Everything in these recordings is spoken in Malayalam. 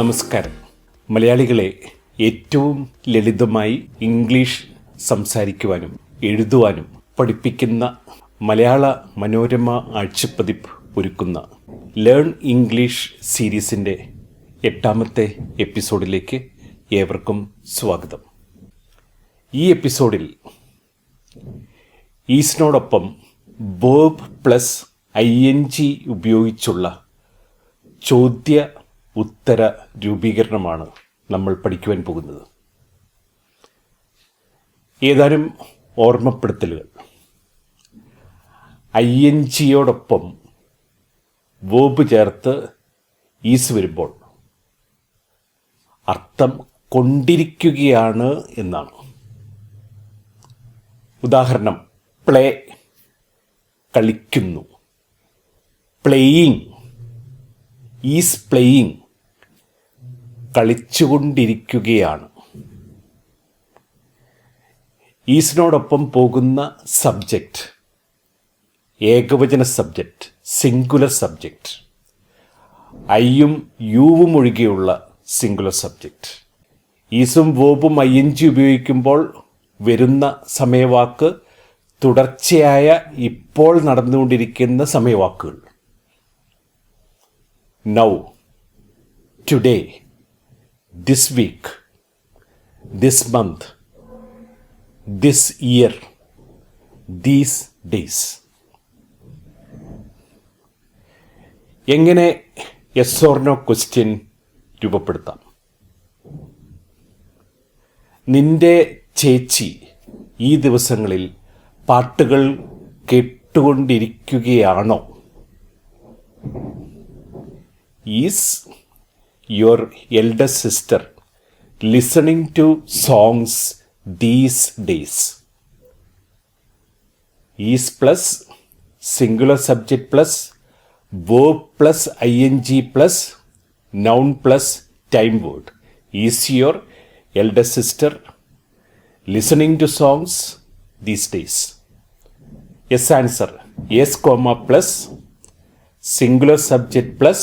നമസ്കാരം. മലയാളികളെ ഏറ്റവും ലളിതമായി ഇംഗ്ലീഷ് സംസാരിക്കുവാനും എഴുതുവാനും പഠിപ്പിക്കുന്ന മലയാള മനോരമ ആഴ്ചപ്പതിപ്പ് ഒരുക്കുന്ന ലേൺ ഇംഗ്ലീഷ് സീരീസിൻ്റെ 8ാമത്തെ എപ്പിസോഡിലേക്ക് ഏവർക്കും സ്വാഗതം. ഈ എപ്പിസോഡിൽ ഈസിനോടൊപ്പം വേർബ് പ്ലസ് ING ഉപയോഗിച്ചുള്ള ചോദ്യ ഉത്തര രൂപീകരണമാണ് നമ്മൾ പഠിക്കുവാൻ പോകുന്നത്. ഏതാനും ഓർമ്മപ്പെടുത്തലുകൾ. INGയോടൊപ്പം വേർബ് ചേർത്ത് ഈസ് വരുമ്പോൾ അർത്ഥം കൊണ്ടിരിക്കുകയാണ് എന്നാണ്. ഉദാഹരണം, പ്ലേ കളിക്കുന്നു, പ്ലേയിങ്, ഈസ് പ്ലേയിങ് കളിച്ചുകൊണ്ടിരിക്കുകയാണ്. ഈസിനോടൊപ്പം പോകുന്ന സബ്ജക്റ്റ് ഏകവചന സബ്ജക്റ്റ്, സിംഗുലർ സബ്ജക്റ്റ്. ഐയും യുവും ഒഴികെയുള്ള സിംഗുലർ സബ്ജക്റ്റ്. ഈസും വേർബും ING ഉപയോഗിക്കുമ്പോൾ വരുന്ന സമയവാക്ക് തുടർച്ചയായ ഇപ്പോൾ നടന്നുകൊണ്ടിരിക്കുന്ന സമയവാക്കുകൾ. Now, today, this week, this month, this year, these days. എങ്ങനെ യെസ് ഓർ നോ ക്വസ്റ്റ്യൻ രൂപപ്പെടുത്താം? നിന്റെ ചേച്ചി ഈ ദിവസങ്ങളിൽ പാട്ടുകൾ കേട്ടുകൊണ്ടിരിക്കുകയാണോ? Is your elder sister listening to songs these days? Is plus singular subject plus verb plus ING plus noun plus time word. Is your elder sister listening to songs these days? Yes answer. Yes comma plus singular subject plus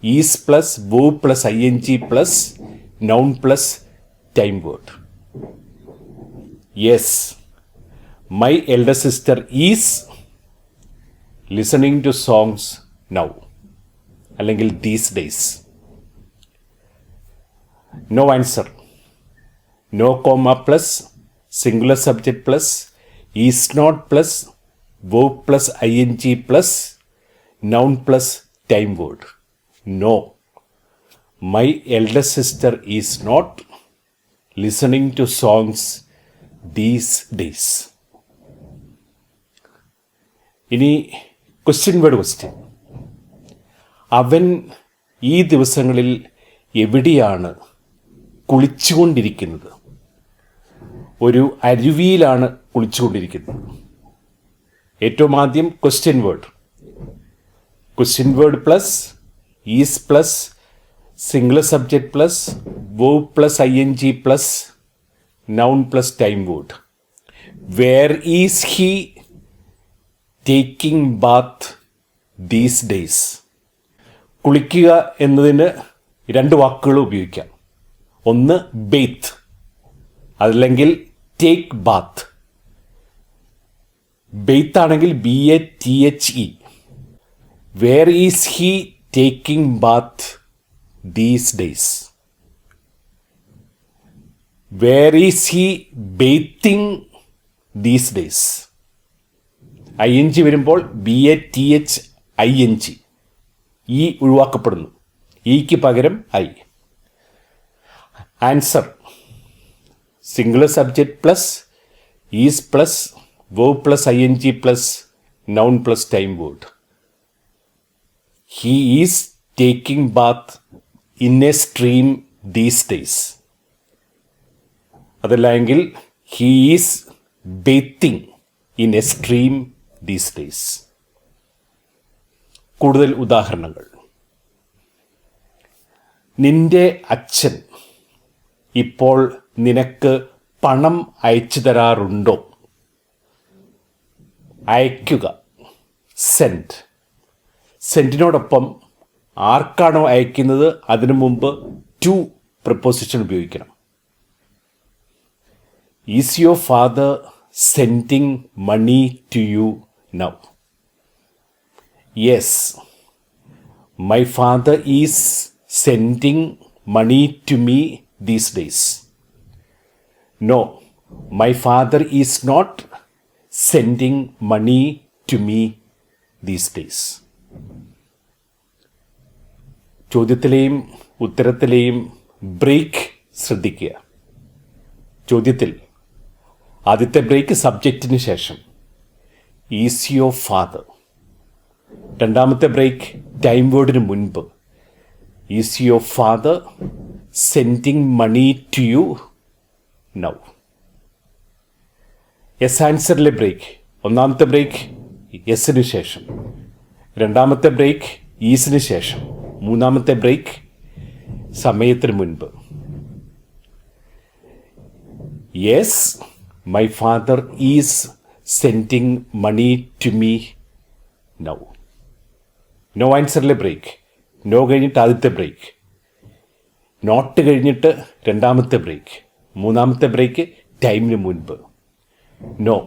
is plus verb plus ING plus noun plus time word. Yes, my elder sister is listening to songs now, അല്ലെങ്കിൽ these days. No answer. No comma plus singular subject plus is not plus verb plus ING plus noun plus time word. No, my elder sister is not listening to songs these days. ഇനി ക്വസ്റ്റ്യൻ വേർഡ് ക്വസ്റ്റ്യൻ. അവൻ ഈ ദിവസങ്ങളിൽ എവിടെയാണ് കുളിച്ചുകൊണ്ടിരിക്കുന്നത്? ഒരു അരുവിയിലാണ് കുളിച്ചുകൊണ്ടിരിക്കുന്നത്. ഏറ്റവും ആദ്യം question word. Question word plus is plus singular subject plus verb plus ING plus noun plus time word. Where is he taking bath these days? കുളിക്കുക എന്നതിന് 2 വാക്കുകൾ ഉപയോഗിക്കാം. ഒന്ന് ബെയ്ത്ത്, അതല്ലെങ്കിൽ ടേക്ക് ബാത്ത്. ബെയ്ത്ത് ആണെങ്കിൽ BATHE. Where is he taking bath these days? Where is he bathing these days? ING വരുമ്പോൾ BATHING. ഈ ഒഴിവാക്കപ്പെടുന്നു. ഈക്ക് പകരം I. Answer singular subject plus is plus verb plus ING plus noun plus time word. He is taking bath in a stream these days. അതല്ലെങ്കിൽ he is bathing in a stream these days. കൂടുതൽ ഉദാഹരണങ്ങൾ. നിന്റെ അച്ഛൻ ഇപ്പോൾ നിനക്ക് പണം അയച്ചു തരാറുണ്ടോ? അയക്കുക, സെൻഡ്. സെൻഡിനോടൊപ്പം ആർക്കാണോ അയക്കുന്നത് അതിനു മുമ്പ് ടു പ്രിപ്പോസിഷൻ ഉപയോഗിക്കണം. Is your father sending money to you now? Yes, my father is sending money to me these days. No, my father is not sending money to me these days. ചോദ്യത്തിലെയും ഉത്തരത്തിലെയും ബ്രേക്ക് ശ്രദ്ധിക്കുക. ചോദ്യത്തിൽ ആദ്യത്തെ ബ്രേക്ക് സബ്ജക്റ്റിന് ശേഷം ഈസ് യുവർ ഫാദർ. രണ്ടാമത്തെ ബ്രേക്ക് ടൈം വേർഡിന് മുൻപ് is your father sending money to you now. Yes ആൻസറിലെ ബ്രേക്ക് ഒന്നാമത്തെ ബ്രേക്ക് യെസ്സിന് ശേഷം, രണ്ടാമത്തെ ബ്രേക്ക് ഈസിന് ശേഷം, മൂന്നാമത്തെ ബ്രേക്ക് സമയത്തിന് മുൻപ്. Yes, my father is sending money to me now. No ആൻസറിലെ ബ്രേക്ക് നോ കഴിഞ്ഞിട്ട് ആദ്യത്തെ ബ്രേക്ക്, നോട്ട് കഴിഞ്ഞിട്ട് രണ്ടാമത്തെ ബ്രേക്ക്, മൂന്നാമത്തെ ബ്രേക്ക് ടൈമിന് മുൻപ്. No,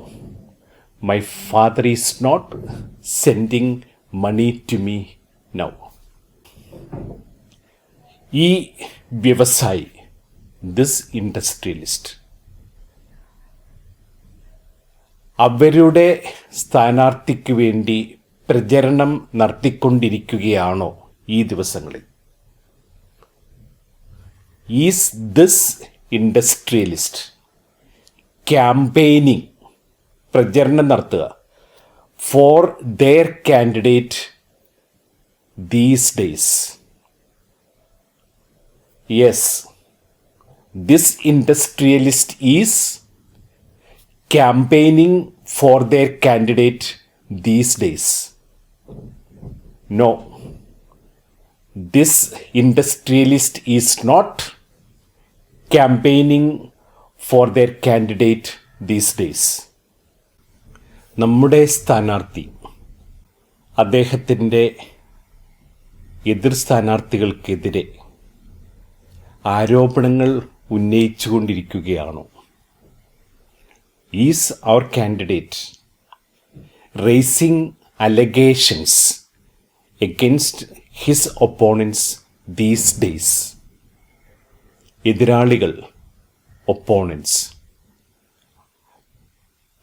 my father is not sending money to me now. ഈ വ്യവസായി, ദിസ് ഇൻഡസ്ട്രിയലിസ്റ്റ്, അവരുടെ സ്ഥാനാർത്ഥിക്ക് വേണ്ടി പ്രചരണം നടത്തിക്കൊണ്ടിരിക്കുകയാണോ ഈ ദിവസങ്ങളിൽ? ഈസ് ദിസ് ഇൻഡസ്ട്രിയലിസ്റ്റ് ക്യാമ്പയിനിങ്, പ്രചരണം നടത്തുക, for their candidate these days? Yes, this industrialist is campaigning for their candidate these days. No, this industrialist is not campaigning for their candidate these days. നമ്മുടെ സ്ഥാനാർത്ഥി അദ്ദേഹത്തിൻ്റെ എതിർ സ്ഥാനാർത്ഥികൾക്കെതിരെ ആരോപണങ്ങൾ ഉന്നയിച്ചുകൊണ്ടിരിക്കുകയാണോ? Is our candidate raising allegations against his opponents these days? എതിരാളികൾ, ഒപ്പോണൻസ്,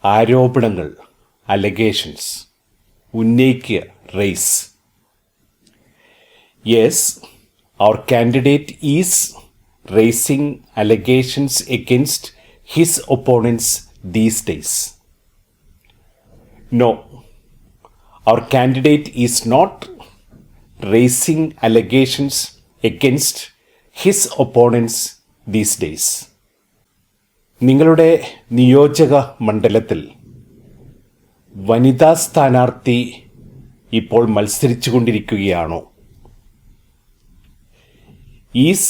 ആരോപണങ്ങൾ, അലഗേഷൻസ്, ഉന്നയിക്കുക, raise. Yes, our candidate is raising allegations against his opponents these days. No, our candidate is not raising allegations against his opponents these days. നിങ്ങളുടെ നിയോജക മണ്ഡലത്തിൽ വനിതാ സ്ഥാനാർത്ഥി ഇപ്പോൾ മത്സരിച്ചു കൊണ്ടിരിക്കുകയാണോ? Is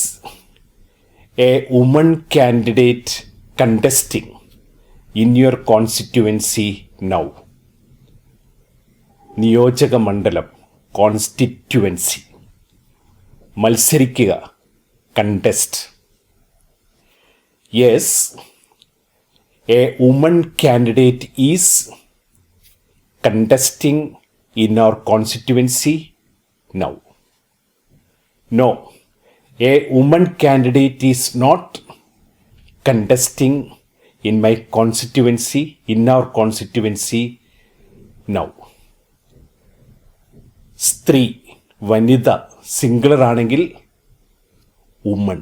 a woman candidate contesting in your constituency now? നിയോജക മണ്ഡലം, കോൺസ്റ്റിറ്റ്യുവൻസി, മത്സരിക്കുക, contest. Yes, a woman candidate is contesting in our constituency now. No, a woman candidate is not contesting in my constituency, in our constituency now. സ്ത്രീ, വനിത, സിംഗുലർ ആണെങ്കിൽ വുമൺ,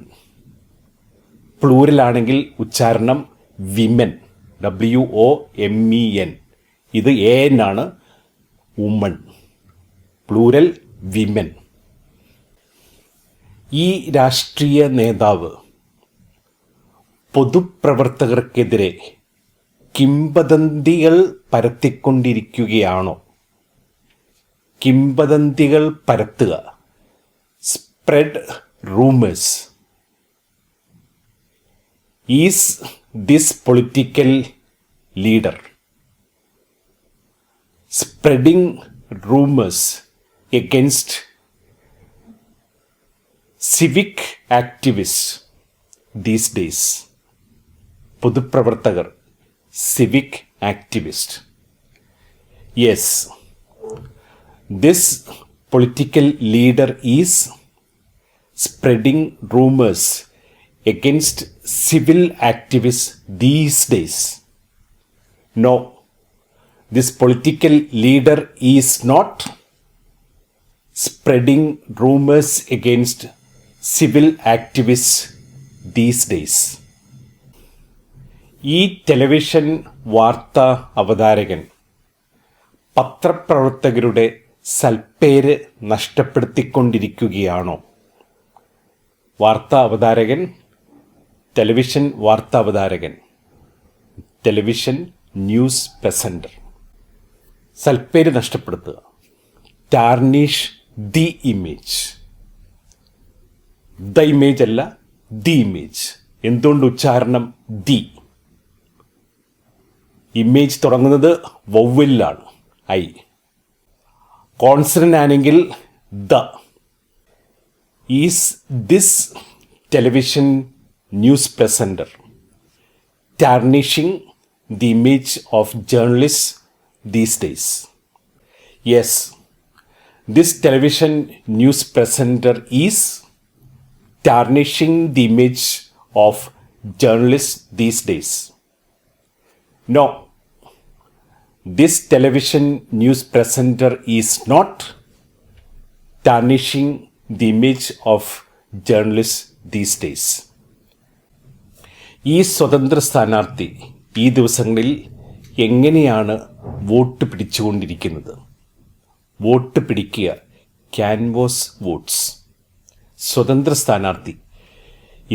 പ്ലൂരൽ ആണെങ്കിൽ ഉച്ചാരണം വിമൻ, WOMEN. ഇത് AN ആണ്, വുമൺ, പ്ലൂരൽ വിമൻ. ഈ രാഷ്ട്രീയ നേതാവ് പൊതുപ്രവർത്തകർക്കെതിരെ കിംവദന്തികൾ പരത്തിക്കൊണ്ടിരിക്കുകയാണോ? കിംവദന്തികൾ പരത്തുക, spread rumours. Is this political leader spreading rumors against civic activist these days. പൊതുപ്രവർത്തകർ, civic activist. Yes, this political leader is spreading rumors against civil activists these days. No, this political leader is not spreading rumors against civil activists these days. ഈ ടെലിവിഷൻ വാർത്താ അവതാരകൻ പത്രപ്രവർത്തകരുടെ സൽപ്പേര് നഷ്ടപ്പെടുത്തിക്കൊണ്ടിരിക്കുകയാണോ? വാർത്താ അവതാരകൻ, ടെലിവിഷൻ വാർത്താ അവതാരകൻ, ടെലിവിഷൻ ന്യൂസ് പ്രസൻറ്റർ സൽപ്പേര് നഷ്ടപ്പെടുത്തുക, tarnish the image. The image അല്ല, ദി ഇമേജ്. എന്തുകൊണ്ട് ഉച്ചാരണം ദി? ഇമേജ് തുടങ്ങുന്നത് വവ്വലിലാണ്, ഐ. കോൺസണന്റ് ആണെങ്കിൽ the. Is this television news presenter tarnishing the image of journalists these days? Yes, this television news presenter is tarnishing the image of journalists these days. No, this television news presenter is not tarnishing the image of journalists these days. ഈ സ്വതന്ത്ര സ്ഥാനാർത്ഥി ഈ ദിവസങ്ങളിൽ എങ്ങനെയാണ് വോട്ട് പിടിച്ചുകൊണ്ടിരിക്കുന്നത്? വോട്ട് പിടിക്കുക, ക്യാൻവാസ് വോട്ട്സ്. സ്വതന്ത്ര സ്ഥാനാർത്ഥി,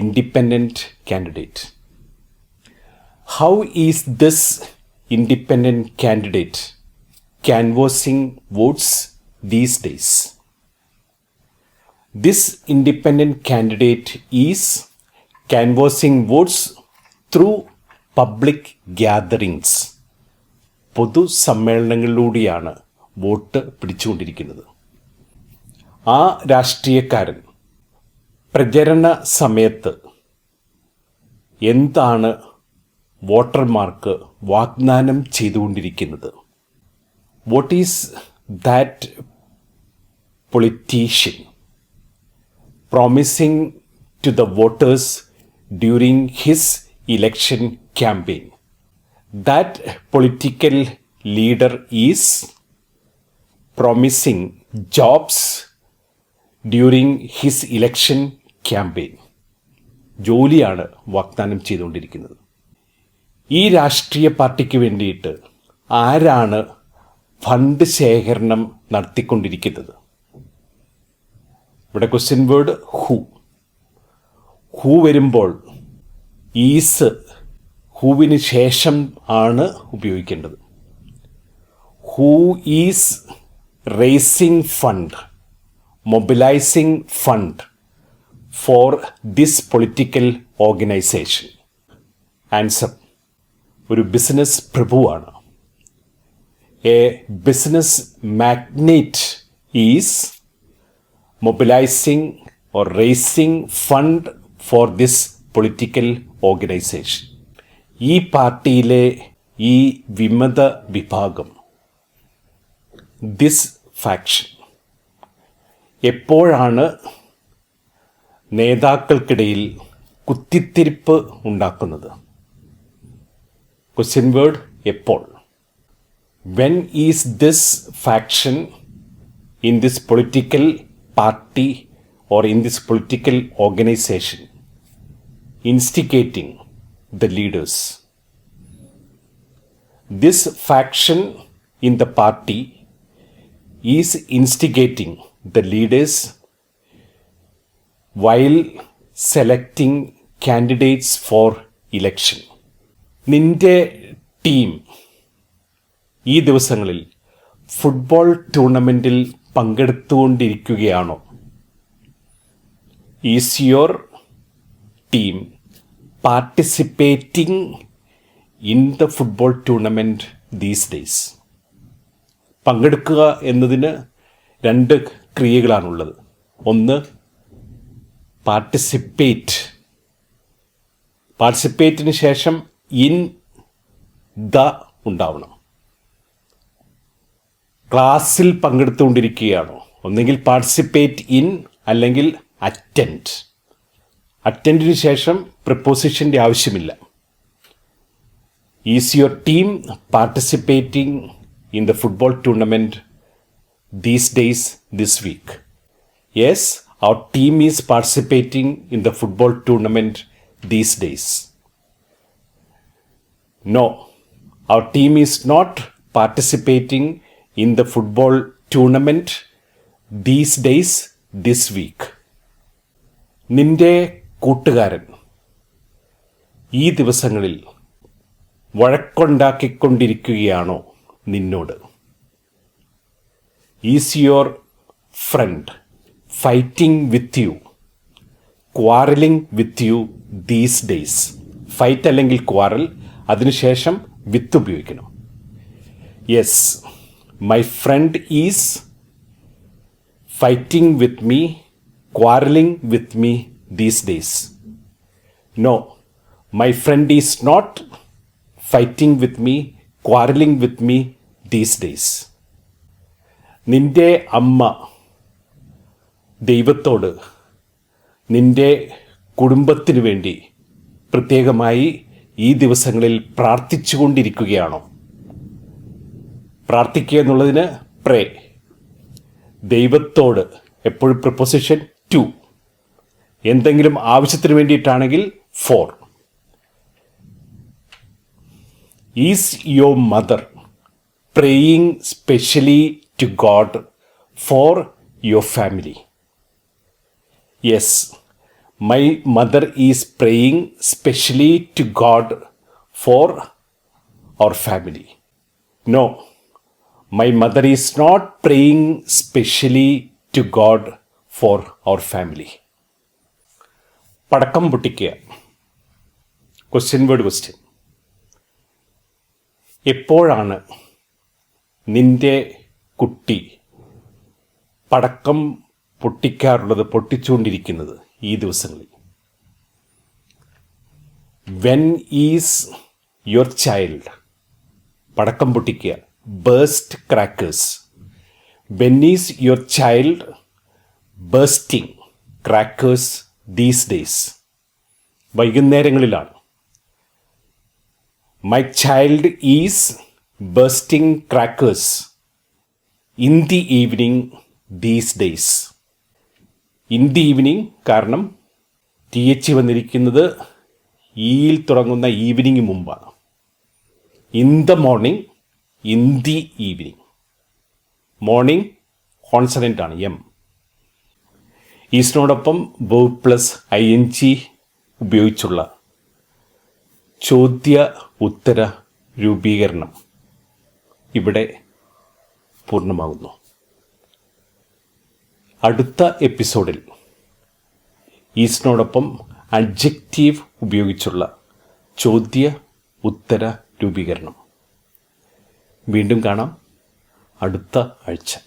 independent candidate. How is this independent candidate canvassing votes these days? This independent candidate is canvassing votes through public gatherings. പൊതുസമ്മേളനങ്ങളിലൂടെയാണ് വോട്ട് പിടിച്ചുകൊണ്ടിരിക്കുന്നത്. ആ രാഷ്ട്രീയക്കാരൻ പ്രചരണ സമയത്ത് എന്താണ് വോട്ടർമാർക്ക് വാഗ്ദാനം ചെയ്തുകൊണ്ടിരിക്കുന്നത്? What is that politician promising to the voters during his election campaign? That political leader is promising jobs during his election campaign. ജോലിയാണ് വാഗ്ദാനം ചെയ്തുകൊണ്ടിരിക്കുന്നത്. ഈ രാഷ്ട്രീയ പാർട്ടിക്ക് വേണ്ടിയിട്ട് ആരാണ് ഫണ്ട് ശേഖരണം നടത്തിക്കൊണ്ടിരിക്കുന്നത്? ഇവിടെ ക്വസ്റ്റ്യൻ വേർഡ് ഹൂ. ഹൂ വരുമ്പോൾ ഈസ് ഹൂവിന് ശേഷം ആണ് ഉപയോഗിക്കേണ്ടത്. Who is raising fund, mobilising fund for this political organisation? Answer, ഒരു ബിസിനസ് പ്രഭുവാണ്. A business magnate is mobilizing or raising fund for this political organization. ഈ പാർട്ടിയിലെ ഈ വിമത വിഭാഗം, this faction, എപ്പോഴാണ് നേതാക്കൾക്കിടയിൽ കുത്തിത്തിരിപ്പ് ഉണ്ടാക്കുന്നത്? ക്വസ്റ്റ്യൻ വേർഡ് എപ്പോൾ. When is this faction in this political party or in this political organization instigating the leaders? This faction in the party is instigating the leaders while selecting candidates for election. നിന്റെ ടീം ഈ ദിവസങ്ങളിൽ ഫുട്ബോൾ ടൂർണമെൻറ്റിൽ പങ്കെടുത്തുകൊണ്ടിരിക്കുകയാണോ? Is your team participating in the football tournament these days? പങ്കെടുക്കുക എന്നതിന് രണ്ട് ക്രിയകളാണുള്ളത്. ഒന്ന് പാർട്ടിസിപ്പേറ്റിന് ശേഷം ഇൻ ദ ഉണ്ടാവണം. ക്ലാസ്സിൽ പങ്കെടുത്തുകൊണ്ടിരിക്കുകയാണോ? ഒന്നെങ്കിൽ പാർട്ടിസിപ്പേറ്റ് ഇൻ അല്ലെങ്കിൽ അറ്റൻഡ്. അറ്റൻഡിന് ശേഷം പ്രിപ്പോസിഷൻ്റെ ആവശ്യമില്ല. Is your team participating in the football tournament these days this week? Yes, our team is participating in the football tournament these days. No, our team is not participating in the football tournament these days this week. നിന്റെ കൂട്ടുകാരൻ ഈ ദിവസങ്ങളിൽ വഴക്കുണ്ടാക്കിക്കൊണ്ടിരിക്കുകയാണോ നിന്നോട്? Is your friend fighting with you, quarreling with you these days? Fight അല്ലെങ്കിൽ ക്വാറൽ, അതിനുശേഷം വിത്ത് ഉപയോഗിക്കണം. Yes, my friend is fighting with me, quarrelling with me these days. No, my friend is not fighting with me, quarrelling with me these days. നിന്റെ അമ്മ ദൈവത്തോട് നിന്റെ കുടുംബത്തിനു വേണ്ടി പ്രത്യേകമായി ഈ ദിവസങ്ങളിൽ പ്രാർത്ഥിച്ചുകൊണ്ടിരിക്കുകയാണോ? പ്രാർത്ഥിക്കുക എന്നുള്ളതിന് പ്രേ. ദൈവത്തോട് എപ്പോഴും പ്രിപ്പോസിഷൻ ടു. എന്തെങ്കിലും ആവശ്യത്തിന് വേണ്ടിയിട്ടാണെങ്കിൽ for. Is your mother praying specially to God for your family? Yes, my mother is praying specially to God for our family. No, my mother is not praying specially to God for our family. പടക്കം പൊട്ടിക്കുക. ക്വസ്റ്റ്യൻ. എപ്പോഴാണ് നിന്റെ കുട്ടി പടക്കം പൊട്ടിച്ചുകൊണ്ടിരിക്കുന്നത് ഈ ദിവസങ്ങളിൽ? വെൻ ഈസ് യുവർ ചൈൽഡ് പടക്കം പൊട്ടിക്കുക? Burst crackers. When is your child bursting crackers these days? വൈകുന്നേരങ്ങളിലാണ്. My child is bursting crackers in the evening these days. In the evening കാരണം TH വന്നിരിക്കുന്നത് ഈയിൽ തുടങ്ങുന്ന ഈവനിങ് മുമ്പാണ്. In the morning, in the evening. Morning consonant ആണ്, എം. ഈസിനോടൊപ്പം verb പ്ലസ് ing ഉപയോഗിച്ചുള്ള ചോദ്യ ഉത്തര രൂപീകരണം ഇവിടെ പൂർണ്ണമാകുന്നു. അടുത്ത എപ്പിസോഡിൽ ഈസിനോടൊപ്പം അഡ്ജക്റ്റീവ് ഉപയോഗിച്ചുള്ള ചോദ്യ ഉത്തര രൂപീകരണം. വീണ്ടും കാണാം അടുത്ത ആഴ്ച.